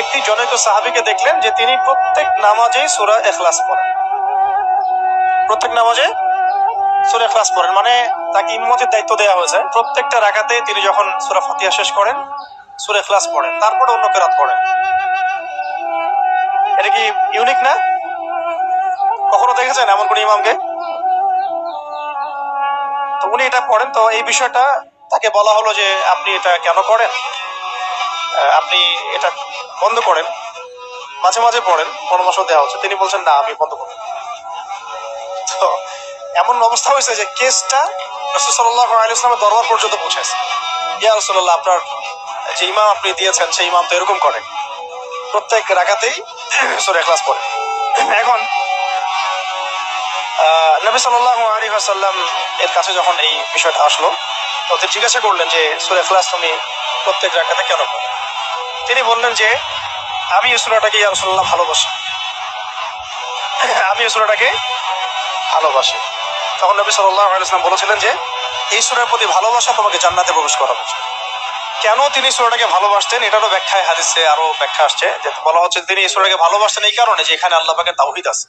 ব্যক্তি জনৈক সাহাবীকে দেখলেন যে তিনি প্রত্যেক নামাজেই সূরা ইখলাস পড়েন, প্রত্যেক নামাজে সূরা ইখলাস পড়েন, মানে তাকে ইমামতির দায়িত্ব দেওয়া হয়েছে। প্রত্যেকটা রাকাতে তিনি যখন সূরা ফাতিহা শেষ করেন সূরা ইখলাস পড়েন, তারপরে অন্য কিরাত পড়েন। এটা কি ইউনিক না? কখনো দেখেছেন এমন কোন ইমামকে? তো উনি এটা পড়েন। তো এই বিষয়টা তাকে বলা হলো যে আপনি এটা কেন করেন, আপনি এটা বন্ধ করেন, মাঝে মাঝে পড়েন, পরামর্শ দেওয়া হচ্ছে। তিনি বলছেন না, আমি বন্ধ করব। তো এমন অবস্থা হয়েছে যে কেসটা রাসূল সাল্লাল্লাহু আলাইহি ওয়াসাল্লামের দরবার পর্যন্ত পৌঁছেছে। ইয়া রাসূলুল্লাহ, আপনার যে ইমাম আপনি দিয়েছেন সেই ইমাম তো এরকম করে, প্রত্যেক রাকাতেই সূরা ইখলাস পড়ে। এখন নবী সাল্লাল্লাহু আলাইহি ওয়াসাল্লাম এর কাছে যখন এই বিষয়টা আসলো, তো তিনি জিজ্ঞাসা করলেন যে সূরা ইখলাস তুমি প্রত্যেক রাকাতে কেন পড়ো? তিনি বললেন যে আমি এই সূরাটাকে ইয়া রাসূলুল্লাহ ভালোবাসি, আমি এই সূরাটাকে ভালোবাসি। তখন নবী সাল্লাল্লাহু আলাইহি ওয়াসাল্লাম বলেছিলেন যে এই সূরার প্রতি ভালোবাসা তোমাকে জান্নাতে প্রবেশ করাবে। কেন তিনি সূরাটাকে ভালোবাসতেন এটারও ব্যাখ্যায় হাদিসে আরো ব্যাখ্যা আসছে, যে বলা হচ্ছে তিনি এই সূরাটাকে ভালোবাসতেন এই কারণে যে এখানে আল্লাহ পাকের তাওহীদ আছে।